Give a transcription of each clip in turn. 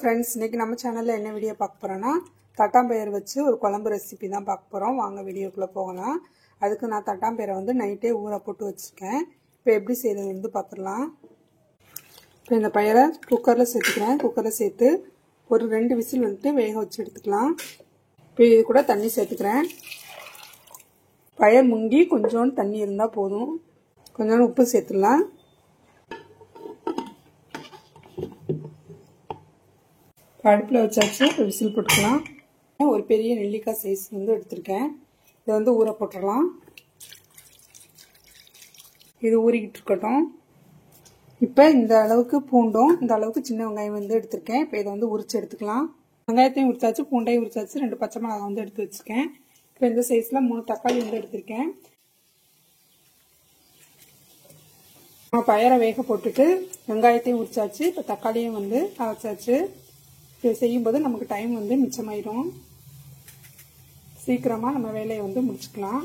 Friends இன்னைக்கு நம்ம சேனல்ல என்ன வீடியோ பார்க்க போறோம்னா தட்டாம்பயிறு வச்சு ஒரு குழம்பு ரெசிபி தான் பார்க்க போறோம். வாங்க வீடியோக்குள்ள போகலாம். அதுக்கு நான் தட்டாம்பயிரை வந்து நைட்டே ஊற போட்டு வச்சிருக்கேன். இப்போ எப்படி செய்யறது வந்து பார்த்துடலாம். இப்போ இந்த பயிரை குக்கர்ல சேர்த்துக்கிறேன். குக்கர்ல சேர்த்து ஒரு 2 விசில் வந்துட்டு வேக வச்சு எடுத்துக்கலாம். இப்போ இது கூட தண்ணி சேர்த்துக்கிறேன். பயிர் முங்கி கொஞ்சோண்டு தண்ணி இருந்தா போதும். கொஞ்சோண்டு உப்பு சேர்த்துடலாம். அடுப்பில் வச்சாச்சு. விசில் போட்டுக்கலாம். ஒரு பெரிய நெல்லிக்காய் சைஸ் வந்து எடுத்திருக்கேன். இதை வந்து ஊற போட்டுடலாம். இது ஊறிக்கிட்டு இருக்கட்டும். இப்போ இந்த அளவுக்கு பூண்டும் இந்த அளவுக்கு சின்ன வெங்காயம் வந்து எடுத்திருக்கேன். இப்போ இதை வந்து உரிச்சு எடுத்துக்கலாம். வெங்காயத்தையும் உரிச்சாச்சு, பூண்டையும் உரிச்சாச்சு, 2 பச்சை மிளகாய் வந்து எடுத்து வச்சுருக்கேன். இப்போ இந்த சைஸில் 3 தக்காளி வந்து எடுத்திருக்கேன். பயிரை வேக போட்டுட்டு வெங்காயத்தையும் உரிச்சாச்சு. இப்போ தக்காளியும் வந்து அரைச்சாச்சு. இது செய்யும்போது நமக்கு டைம் வந்து மிச்சமாயிடும். சீக்கிரமாக நம்ம வேலையை வந்து முடிச்சுக்கலாம்.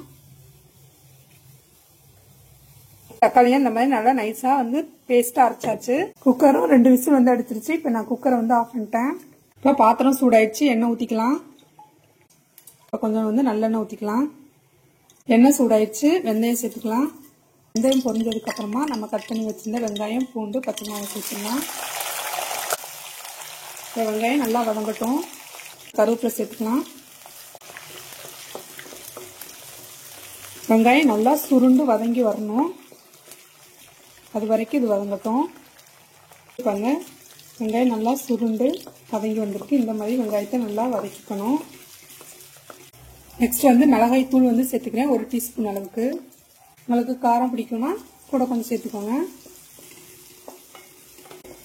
தக்காளியும் இந்த மாதிரி நல்லா நைஸாக வந்து பேஸ்ட்டாக அரைச்சாச்சு. குக்கரும் 2 விசில் வந்து எடுத்துருச்சு. இப்போ நான் குக்கரை வந்து ஆஃப் பண்ணிட்டேன். இப்போ பாத்திரம் சூடாயிடுச்சு. எண்ணெய் ஊற்றிக்கலாம். இப்போ கொஞ்சம் வந்து நல்லெண்ணெய் ஊற்றிக்கலாம். எண்ணெய் சூடாயிடுச்சு. வெந்தயம் சேர்த்துக்கலாம். வெந்தயம் பொரிஞ்சதுக்கு அப்புறமா நம்ம கட் பண்ணி வச்சிருந்த வெங்காயம், பூண்டு, பச்சை மிளகாய் சேர்த்துக்கலாம். வெங்காயம் நல்லா வதங்கட்டும். கருவேப்பிலை சேர்த்துக்கலாம். வெங்காயம் நல்லா சுருண்டு வதங்கி வரணும். அது வரைக்கும் இது வதங்கட்டும். பாருங்க, வெங்காயம் நல்லா சுருண்டு வதங்கி வந்திருக்கு. இந்த மாதிரி வெங்காயத்தை நல்லா வதக்கிக்கணும். நெக்ஸ்ட் வந்து மிளகாய் தூள் வந்து சேர்த்துக்கிறேன். 1 டீஸ்பூன் அளவுக்கு. உங்களுக்கு காரம் பிடிக்கும்னா கூட கொஞ்சம் சேர்த்துக்கோங்க.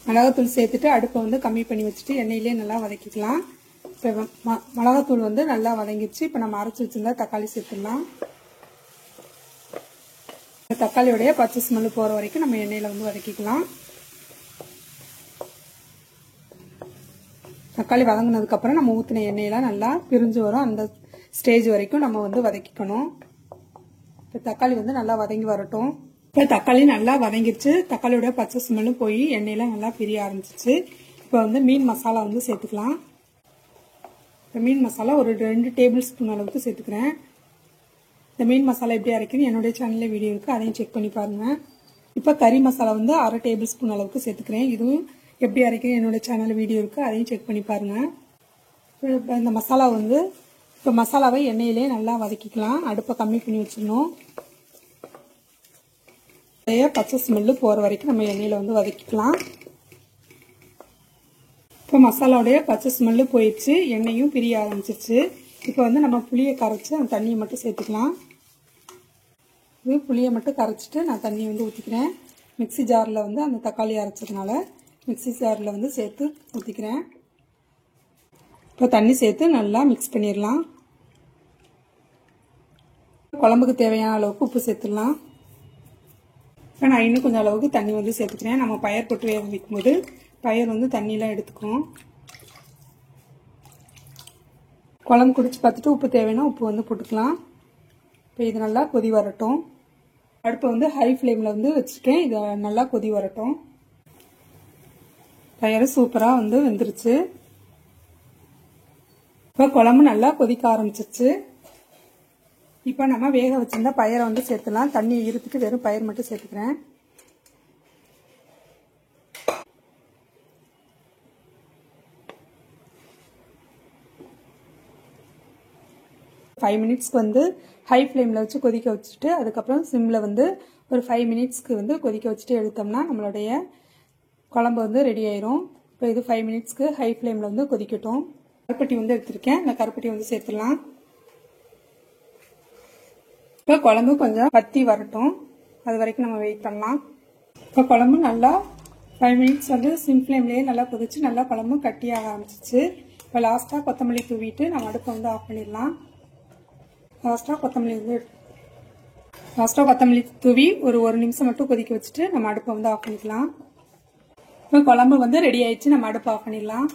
மிளகாத்தூள் சேர்த்துட்டு அடுப்பை வந்து கம்மி பண்ணி வச்சுட்டு எண்ணெயிலே நல்லா வதக்கிக்கலாம். இப்போ மிளகாத்தூள் வந்து நல்லா வதங்கிடுச்சு. இப்போ நம்ம அரைச்சி வச்சிருந்தா தக்காளி சேர்த்துடலாம். தக்காளியோடைய பச்சை ஸ்மெல் போகிற வரைக்கும் நம்ம எண்ணெயில் வந்து வதக்கிக்கலாம். தக்காளி வதங்கினதுக்கப்புறம் நம்ம ஊற்றின எண்ணெயெல்லாம் நல்லா பிரிஞ்சு வரும். அந்த ஸ்டேஜ் வரைக்கும் நம்ம வந்து வதக்கிக்கணும். இப்போ தக்காளி வந்து நல்லா வதங்கி வரட்டும். இப்போ தக்காளி நல்லா வதங்கிடுச்சு. தக்காளியோட பச்சை ஸ்மெல்லும் போய் எண்ணெயெல்லாம் நல்லா பிரிய ஆரம்பிச்சிச்சு. இப்போ வந்து மீன் மசாலா வந்து சேர்த்துக்கலாம். இப்போ மீன் மசாலா ஒரு 2 டேபிள் ஸ்பூன் அளவுக்கு சேர்த்துக்கிறேன். இந்த மீன் மசாலா எப்படி அரைக்குன்னு என்னுடைய சேனலில் வீடியோ இருக்குது, அதையும் செக் பண்ணி பாருங்கள். இப்போ கறி மசாலா வந்து 1/2 டேபிள் ஸ்பூன் அளவுக்கு சேர்த்துக்கிறேன். இதுவும் எப்படி அரைக்குன்னு என்னுடைய சேனலில் வீடியோ இருக்குது, அதையும் செக் பண்ணி பாருங்கள். இப்போ இந்த மசாலா வந்து இப்போ மசாலாவை எண்ணெயிலே நல்லா வதக்கிக்கலாம். அடுப்பை கம்மி பண்ணி வச்சிடணும். பச்சை ஸ்மெல்லு போகிற வரைக்கும் நம்ம எண்ணெயில் வந்து வதக்கிக்கலாம். இப்போ மசாலாவுடைய பச்சை ஸ்மெல்லு போயிடுச்சு. எண்ணெயும் பிரிய ஆரம்பிச்சிருச்சு. இப்போ வந்து நம்ம புளியை கரைச்சி அந்த தண்ணியை மட்டும் சேர்த்துக்கலாம். இது புளியை மட்டும் கரைச்சிட்டு நான் தண்ணி வந்து ஊற்றிக்கிறேன். மிக்சி ஜாரில் வந்து அந்த தக்காளி அரைச்சதுனால மிக்சி ஜாரில் வந்து சேர்த்து ஊற்றிக்கிறேன். இப்போ தண்ணி சேர்த்து நல்லா மிக்ஸ் பண்ணிடலாம். குழம்புக்கு தேவையான அளவுக்கு உப்பு சேர்த்துடலாம். இப்போ நான் இன்னும் கொஞ்சம் அளவுக்கு தண்ணி வந்து சேர்த்துக்கிறேன். நம்ம பயிர் போட்டு வேக வைக்கும்போது பயிர் வந்து தண்ணியெலாம் எடுத்துக்கும். குழம்பு குடிச்சு பார்த்துட்டு உப்பு தேவைன்னா உப்பு வந்து போட்டுக்கலாம். இப்போ இது நல்லா கொதி வரட்டும். அடுப்பை வந்து ஹை ஃப்ளேமில் வந்து வச்சுருக்கேன். இதை நல்லா கொதி வரட்டும். பயிர் சூப்பராக வந்து வெந்துருச்சு. இப்போ குழம்பு நல்லா கொதிக்க ஆரம்பிச்சிருச்சு. இப்போ நம்ம வேக வச்சிருந்தா பயிரை வந்து சேர்த்துலாம். தண்ணி இருத்துட்டு வெறும் பயிர் மட்டும் சேர்த்துக்கிறேன். ஃபைவ் மினிட்ஸ்க்கு வந்து ஹை ஃப்ளேமில் வச்சு கொதிக்க வச்சுட்டு அதுக்கப்புறம் சிம்மில் வந்து ஒரு 5 மினிட்ஸ்க்கு வந்து கொதிக்க வச்சுட்டு எடுத்தோம்னா நம்மளுடைய குழம்பு வந்து ரெடி ஆயிரும். இப்போ இது 5 மினிட்ஸ்க்கு ஹை ஃப்ளேமில் வந்து கொதிக்கட்டும். கருப்பட்டி வந்து எடுத்திருக்கேன். அந்த கருப்பட்டி வந்து சேர்த்துடலாம். இப்போ குழம்பு கொஞ்சம் வத்தி வரட்டும். அது வரைக்கும் நம்ம வெயிட் பண்ணலாம். இப்போ குழம்பு நல்லா 5 மினிட்ஸ் வந்து சிம் ஃப்ளேம்லேயே நல்லா கொதிச்சு நல்லா குழம்பு கட்டியாக ஆரம்பிச்சிச்சு. இப்போ லாஸ்ட்டாக கொத்தமல்லி தூவிட்டு நம்ம அடுப்பை வந்து ஆஃப் பண்ணிடலாம். லாஸ்ட்டாக கொத்தமல்லி தூவி ஒரு 1 நிமிஷம் மட்டும் கொதிக்க வச்சுட்டு நம்ம அடுப்பை வந்து ஆஃப் பண்ணிக்கலாம். இப்போ குழம்பு வந்து ரெடி ஆயிடுச்சு. நம்ம அடுப்பை ஆஃப் பண்ணிடலாம்.